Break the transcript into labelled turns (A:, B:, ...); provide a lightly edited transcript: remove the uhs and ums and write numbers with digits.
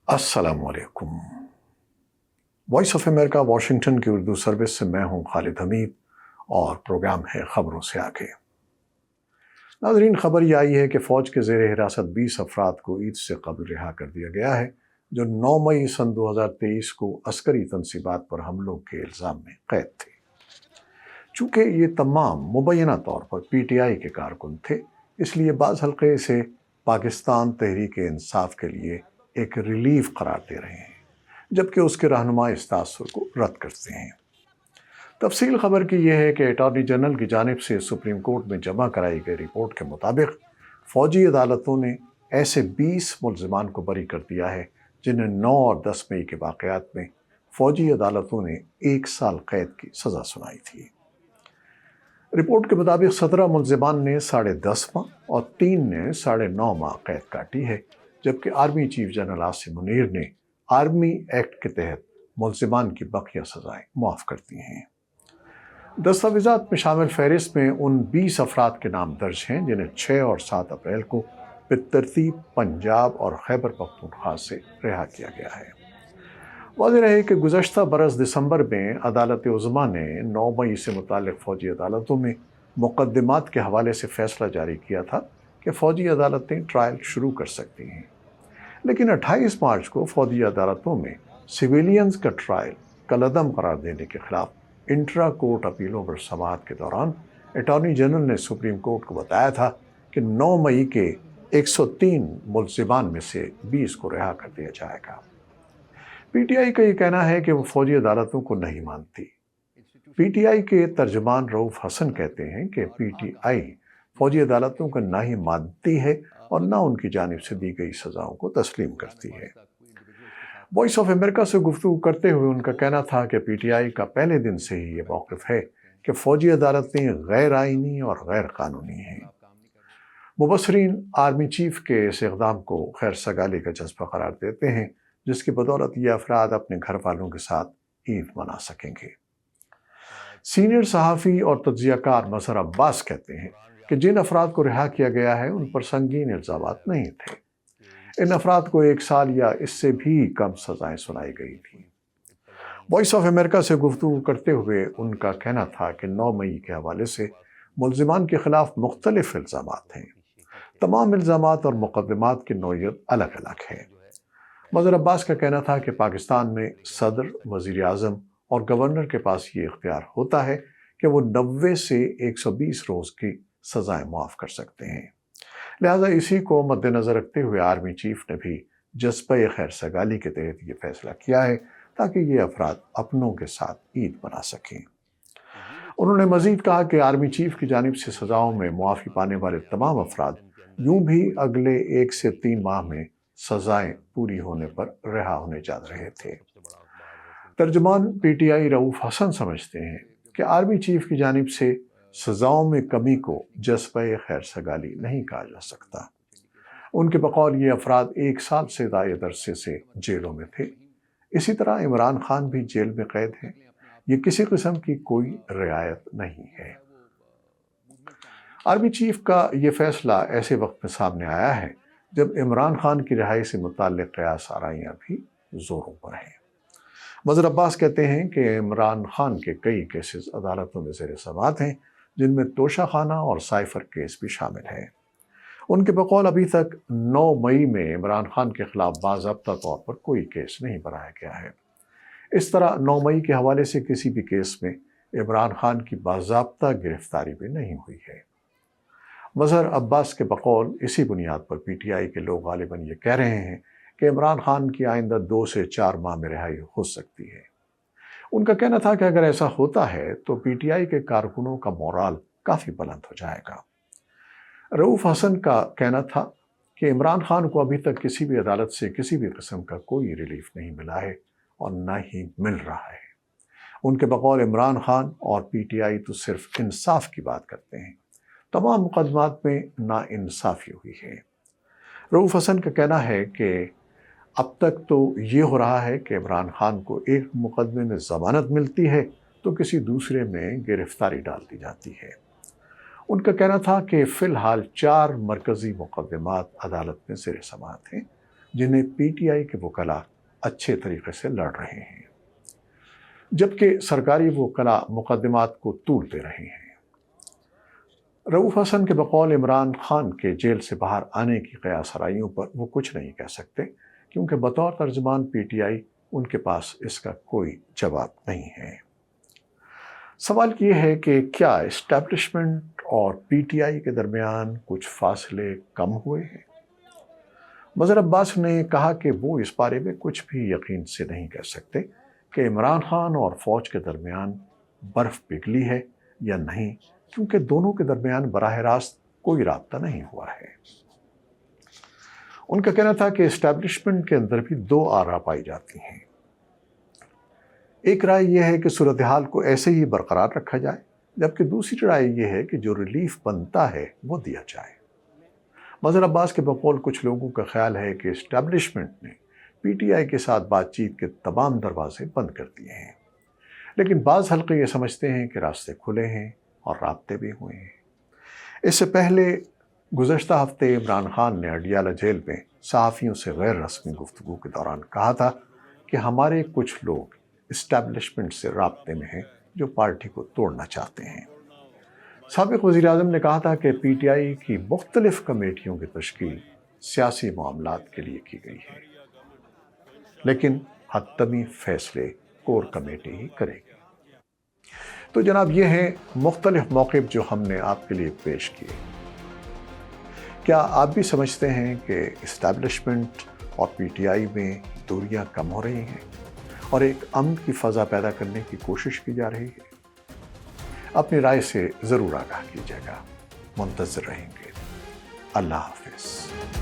A: अस्सलाम वालेकुम। Voice of America Washington की उर्दू सर्विस से मैं हूं खालिद हमीद और प्रोग्राम है खबरों से आगे। नाजरीन, खबर यह आई है कि फ़ौज के ज़ेर हिरासत 20 अफराद को ईद से कबल रिहा कर दिया गया है, जो 9 मई सन 2023 को अस्करी तनसीबात पर हमलों के इल्ज़ाम में कैद थे। चूँकि ये तमाम मुबैना तौर पर PTI के कारकुन थे, इसलिए बाज़ हल्के इसे पाकिस्तान तहरीक इंसाफ के लिए एक रिलीफ करार दे रहे हैं, जबकि उसके रहनुमा इस तासुर को रद्द करते हैं। तफसील खबर की यह है कि अटॉर्नी जनरल की जानिब से सुप्रीम कोर्ट में जमा कराई गई रिपोर्ट के मुताबिक फ़ौजी अदालतों ने ऐसे 20 मुल्ज़िमान को बरी कर दिया है जिन्हें 9 और 10 मई के वाक़यात में फ़ौजी अदालतों ने 1 साल कैद की सज़ा सुनाई थी। रिपोर्ट के मुताबिक 17 मुल्ज़िमान ने 10.5 माह और 3 ने 9.5 माह कैद काटी है, जबकि army chief general Asim Munir ने आर्मी एक्ट के तहत मुल्ज़िमान की बकिया सज़ाएँ मुआफ़ कर दी हैं। दस्तावेज़ात में शामिल फहरिस्त में उन 20 अफराद के नाम दर्ज हैं जिन्हें 6 और 7 अप्रैल को बितरतीब पंजाब और खैबर पख्तूनख्वा से रिहा किया गया है। वाज़ेह है कि गुज़श्ता बरस दिसंबर में अदालत उज़्मा ने 9 मई से मुताल्लिक़ फ़ौजी अदालतों में मुक़द्दमात के हवाले से फ़ैसला जारी किया था कि फ़ौजी अदालतें ट्रायल शुरू कर सकती हैं, लेकिन 28 मार्च को फ़ौजी अदालतों में सिविलियंस का ट्रायल कलअदम करार देने के ख़िलाफ़ इंट्रा कोर्ट अपीलों पर समाअत के दौरान अटॉर्नी जनरल ने सुप्रीम कोर्ट को बताया था कि 9 मई के 103 मुल्ज़िमान में से 20 को रिहा कर दिया जाएगा। PTI का ये कहना है कि वो फ़ौजी अदालतों को नहीं मानती। PTI के तर्जमान रऊफ़ हसन कहते हैं कि PTI फ़ौजी अदालतों को ना ही मानती है और ना उनकी जानिब से दी गई सज़ाओं को तस्लीम करती है। वॉइस ऑफ अमेरिका से गुफ्तगू करते हुए उनका कहना था कि PTI का पहले दिन से ही ये मौक़िफ़ है कि फ़ौजी अदालतें गैर आइनी और गैर कानूनी हैं। मुबसरीन आर्मी चीफ के इस इक़दाम को खैर सगाली का जज्बा करार देते हैं, जिसकी बदौलत ये अफराद अपने घर वालों के साथ ईद मना सकेंगे। सीनियर सहाफ़ी और तज्ज़ियाकार मज़हर अब्बास कहते हैं कि जिन अफराद को रिहा किया गया है उन पर संगीन इल्ज़ामात नहीं थे। इन अफराद को 1 साल या इससे भी कम सज़ाएँ सुनाई गई थी। वॉइस ऑफ अमेरिका से गुफ्तगू करते हुए उनका कहना था कि 9 मई के हवाले से मुल्ज़िमान के ख़िलाफ़ मुख्तलिफ इल्ज़ामात हैं। तमाम इल्ज़ामात और मुक़द्दमात की नौइयत अलग अलग है। मज़हर अब्बास का कहना था कि पाकिस्तान में सदर, वज़ीर आज़म और गवर्नर के पास ये इख्तियार होता है कि वो 90 से 120 रोज़ की सज़ाएँ मुआफ़ कर सकते हैं। लिहाजा इसी को मद्देनज़र रखते हुए आर्मी चीफ ने भी जज़्बे खैर सगाली के तहत ये फ़ैसला किया है ताकि ये अफराद अपनों के साथ ईद मना सकें। उन्होंने मज़ीद कहा कि आर्मी चीफ की जानिब से सज़ाओं में मुआफ़ी पाने वाले तमाम अफराद यूँ भी अगले 1 से 3 माह में सज़ाएँ पूरी होने पर रिहा होने जा रहे थे। तर्जुमान PTI रऊफ़ हसन समझते हैं कि आर्मी चीफ की जानिब से सज़ाओं में कमी को जज़्बे खैर सगाली नहीं कहा जा सकता। उनके बकौल ये अफराद 1 साल से ज़ायद अरसे से जेलों में थे। इसी तरह इमरान खान भी जेल में कैद हैं। ये किसी किस्म की कोई रियायत नहीं है। आर्मी चीफ का ये फैसला ऐसे वक्त में सामने आया है जब इमरान खान की रिहाई से मुताल्लिक़ क़यास आराइयाँ भी ज़ोरों पर हैं। मज़हर अब्बास कहते हैं कि इमरान खान के कई केसेस अदालतों में ज़ेर समाअत हैं, जिनमें तोशा खाना और साइफ़र केस भी शामिल हैं। उनके बकौल अभी तक 9 मई में इमरान खान के ख़िलाफ़ बाज़ाब्ता तौर पर कोई केस नहीं बनाया गया है। इस तरह 9 मई के हवाले से किसी भी केस में इमरान खान की बाज़ाब्ता गिरफ्तारी भी नहीं हुई है। मज़हर अब्बास के बकौल इसी बुनियाद पर PTI के लोग गालिबन ये कह रहे हैं कि इमरान खान की आइंदा 2 से 4 माह में रिहाई हो सकती है। उनका कहना था कि अगर ऐसा होता है तो PTI के कारकुनों का मोराल काफ़ी बुलंद हो जाएगा। रऊफ़ हसन का कहना था कि इमरान खान को अभी तक किसी भी अदालत से किसी भी किस्म का कोई रिलीफ नहीं मिला है और ना ही मिल रहा है। उनके बकौल इमरान खान और PTI तो सिर्फ इंसाफ की बात करते हैं। तमाम मुक़द्दमात में नाइंसाफ़ी हुई है। रऊफ़ हसन का कहना है कि अब तक तो ये हो रहा है कि इमरान खान को एक मुक़दमे में ज़मानत मिलती है तो किसी दूसरे में गिरफ्तारी डाल दी जाती है। उनका कहना था कि फ़िलहाल 4 मरकज़ी मुक़द्दमात अदालत में ज़ेर समाअत हैं जिन्हें पीटीआई के वकला अच्छे तरीके से लड़ रहे हैं, जबकि सरकारी वकला मुकदमात को तूलते रहे हैं। रऊफ हसन के बकौल इमरान खान के जेल से बाहर आने की क़यासराइयों पर वो कुछ नहीं कह सकते, क्योंकि बतौर तर्जुमान पीटीआई उनके पास इसका कोई जवाब नहीं है। सवाल ये है कि क्या इस्टेब्लिशमेंट और पीटीआई के दरमियान कुछ फासले कम हुए हैं? मज़हर अब्बास ने कहा कि वो इस बारे में कुछ भी यकीन से नहीं कह सकते कि इमरान खान और फ़ौज के दरमियान बर्फ़ पिघली है या नहीं, क्योंकि दोनों के दरमियान बराह रास्त कोई राब्ता नहीं हुआ है। उनका कहना था कि इस्टेब्लिशमेंट के अंदर भी दो आरा पाई जाती हैं। एक राय यह है कि सूरत हाल को ऐसे ही बरकरार रखा जाए, जबकि दूसरी राय यह है कि जो रिलीफ बनता है वो दिया जाए। मज़हर अब्बास के बकौल कुछ लोगों का ख्याल है कि इस्टेब्लिशमेंट ने पीटीआई के साथ बातचीत के तमाम दरवाजे बंद कर दिए हैं, लेकिन बाज़ हल्के ये समझते हैं कि रास्ते खुले हैं और राब्ते भी हुए हैं। इससे पहले गुज़श्ता हफ्ते इमरान खान ने अडियाला जेल में सहाफ़ियों से गैर रस्मी गुफ्तगू के दौरान कहा था कि हमारे कुछ लोग इस्टेब्लिशमेंट से राब्ते में हैं जो पार्टी को तोड़ना चाहते हैं। साबिक़ वज़ीर-ए-आज़म ने कहा था कि पीटीआई की मुख्तलिफ़ कमेटियों की तश्कील सियासी मामलात के लिए की गई है, लेकिन हतमी फ़ैसले कोर कमेटी ही करेगी। तो जनाब, ये हैं मुख्तलिफ़ मौक़िफ़ जो हमने आपके लिए पेश किए। क्या आप भी समझते हैं कि इस्टेब्लिशमेंट और पीटीआई में दूरियां कम हो रही हैं और एक अमन की फ़ज़ा पैदा करने की कोशिश की जा रही है? अपनी राय से ज़रूर आगाह कीजिएगा। मुंतज़िर रहेंगे। अल्लाह हाफ़िज़।